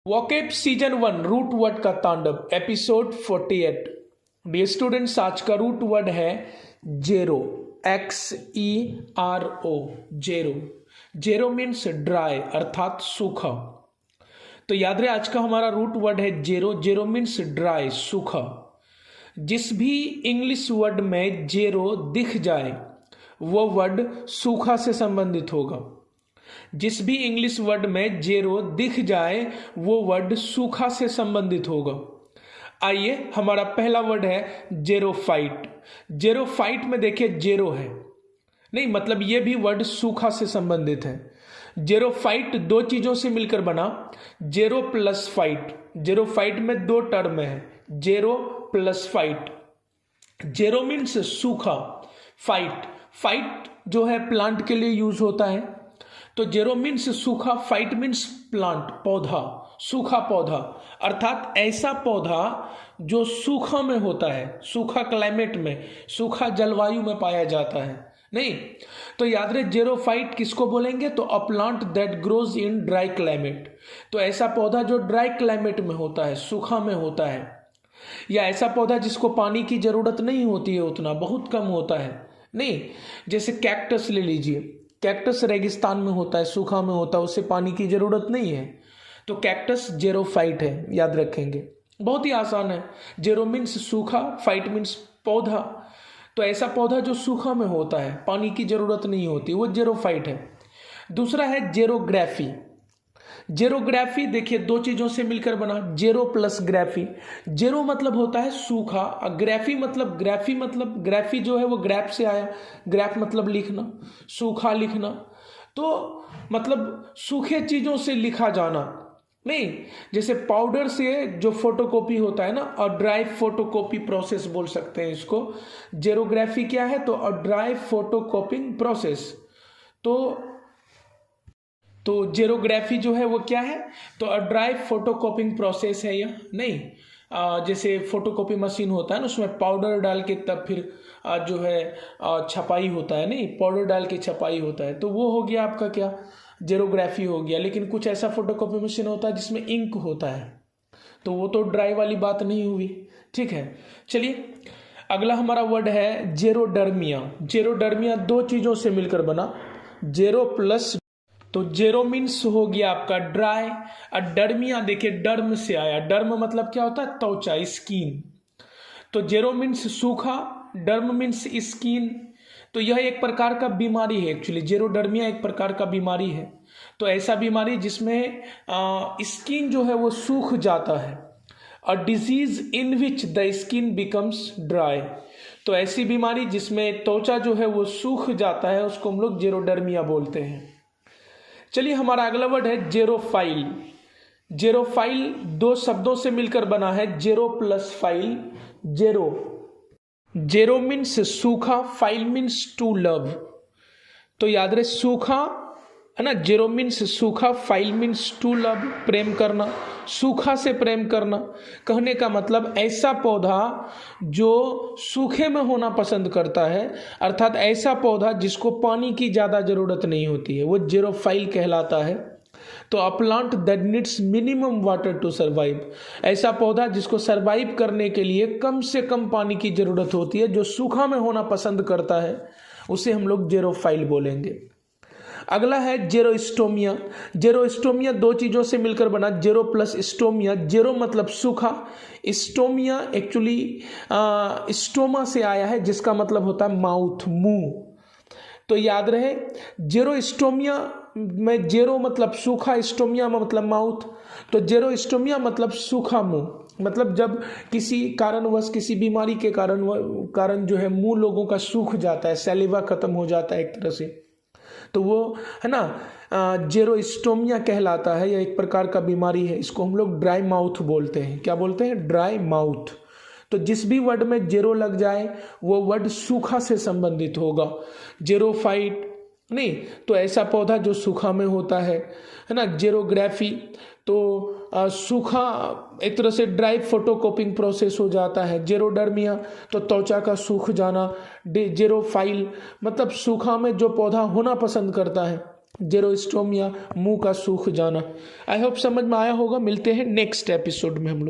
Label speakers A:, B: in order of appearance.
A: Vocab season 1 root word का तांडव episode 48। Dear students, आज का रूट वर्ड है जेरो। XERO, जेरो। जेरो मीन्स ड्राई अर्थात सूखा। तो याद रहे आज का हमारा रूट वर्ड है जेरो। जेरो मीन्स ड्राई, सूखा। जिस भी इंग्लिश वर्ड में जेरो दिख जाए वो वर्ड सूखा से संबंधित होगा। जिस भी इंग्लिश वर्ड में जेरो दिख जाए वो वर्ड सूखा से संबंधित होगा। आइए, हमारा पहला वर्ड है जेरोफाइट। जेरोफाइट में देखिए जेरो है, नहीं मतलब ये भी वर्ड सूखा से संबंधित है। जेरोफाइट दो चीजों से मिलकर बना, जेरो प्लस फाइट। जेरोफाइट में दो टर्म है, जेरो प्लस फाइट। जेरो मीन्स सूखा, फाइट, फाइट जो है प्लांट के लिए यूज होता है। तो जेरो मीन्स सूखा, फाइट मीन्स प्लांट, पौधा, सूखा पौधा अर्थात ऐसा पौधा जो सूखा में होता है, सूखा क्लाइमेट में, सूखा जलवायु में पाया जाता है। नहीं तो याद रहे जेरोफाइट किसको बोलेंगे, तो a plant that grows in dry climate. तो ऐसा पौधा जो ड्राई क्लाइमेट में होता है, सूखा में होता है, या ऐसा पौधा जिसको पानी की जरूरत नहीं होती है, उतना बहुत कम होता है। नहीं, जैसे कैक्टस ले लीजिए, कैक्टस रेगिस्तान में होता है, सूखा में होता है, उससे पानी की जरूरत नहीं है, तो कैक्टस जेरोफाइट है, याद रखेंगे। बहुत ही आसान है। जेरो मीन्स सूखा, फाइट मीन्स पौधा। तो ऐसा पौधा जो सूखा में होता है, पानी की जरूरत नहीं होती, वो जेरोफाइट है। दूसरा है जेरोग्राफी। जेरोग्राफी देखिए दो चीजों से मिलकर बना, जेरो प्लस ग्राफी। जेरो मतलब होता है सूखा, ग्राफी मतलब ग्राफी जो है वो ग्रैप से आया, ग्रैप मतलब लिखना, सूखा लिखना। तो मतलब सूखे चीजों से लिखा जाना। नहीं, जैसे पाउडर से जो फोटोकॉपी होता है ना, और ड्राई फोटोकॉपी प्रोसेस बोल सकते हैं इसको। जेरोग्राफी क्या है, तो अ ड्राई फोटोकॉपिंग प्रोसेस। तो जेरोग्राफी जो है वो क्या है, तो अ ड्राई फोटोकॉपिंग प्रोसेस है यह। नहीं जैसे फोटोकॉपी मशीन होता है ना, उसमें पाउडर डाल के तब फिर जो है छपाई होता है, नहीं पाउडर डाल के छपाई होता है, तो वो हो गया आपका क्या, जेरोग्राफी हो गया। लेकिन कुछ ऐसा फोटोकॉपी मशीन होता है जिसमें इंक होता है, तो वो तो ड्राई वाली बात नहीं हुई। ठीक है, चलिए अगला हमारा वर्ड है जेरोडर्मिया। जेरोडर्मिया दो चीजों से मिलकर बना, जेरो प्लस, तो जेरो मीन्स हो गया आपका ड्राई, और डर्मिया देखिए डर्म से आया। डर्म मतलब क्या होता है, त्वचा, स्किन। तो जेरो मीन्स सूखा, डर्म मीन्स स्किन। तो यह एक प्रकार का बीमारी है, एक्चुअली जेरोडर्मिया एक प्रकार का बीमारी है। तो ऐसा बीमारी जिसमें स्किन जो है वो सूख जाता है, a disease in which the skin becomes dry. तो ऐसी बीमारी जिसमें त्वचा जो है वो सूख जाता है, उसको हम लोग जेरोडर्मिया बोलते हैं। चलिए हमारा अगला वर्ड है जेरोफाइल। जेरोफाइल दो शब्दों से मिलकर बना है, जेरो प्लस फाइल। जेरो मीन्स सूखा, फाइल मीन्स टू लव। तो याद रहे सूखा है ना, जेरो मीन्स सूखा, फाइल मीन्स टू लव, प्रेम करना, सूखा से प्रेम करना। कहने का मतलब ऐसा पौधा जो सूखे में होना पसंद करता है, अर्थात ऐसा पौधा जिसको पानी की ज़्यादा ज़रूरत नहीं होती है, वो जेरोफाइल कहलाता है। तो a plant that needs minimum water to survive. ऐसा पौधा जिसको सर्वाइव करने के लिए कम से कम पानी की ज़रूरत होती है, जो सूखा में होना पसंद करता है, उसे हम लोग जेरोफाइल बोलेंगे। अगला है जेरोस्टोमिया। जेरोस्टोमिया दो चीज़ों से मिलकर बना, जेरो प्लस स्टोमिया। जेरो मतलब सूखा, स्टोमिया एक्चुअली स्टोमा से आया है, जिसका मतलब होता है माउथ, मुंह। तो याद रहे जेरोस्टोमिया में जेरो मतलब सूखा, स्टोमिया मतलब माउथ। तो जेरोस्टोमिया मतलब सूखा मुंह, मतलब जब किसी कारणवश, किसी बीमारी के कारण जो है मुंह लोगों का सूख जाता है, सैलिवा खत्म हो जाता है एक तरह से, तो वो है ना जेरोस्टोमिया कहलाता है। यह एक प्रकार का बीमारी है, इसको हम लोग ड्राई माउथ बोलते हैं। क्या बोलते हैं, ड्राई माउथ। तो जिस भी वर्ड में जेरो लग जाए वो वर्ड सूखा से संबंधित होगा। जेरोफाइट नहीं, तो ऐसा पौधा जो सूखा में होता है ना। जेरोग्राफी तो सूखा, एक तरह से ड्राई फोटोकॉपिंग प्रोसेस हो जाता है। जेरोडर्मिया तो त्वचा का सूख जाना। जेरोफाइल मतलब सूखा में जो पौधा होना पसंद करता है, जेरोस्टोम या मुंह का सूख जाना। आई होप समझ में आया होगा। मिलते हैं नेक्स्ट एपिसोड में हम लोग।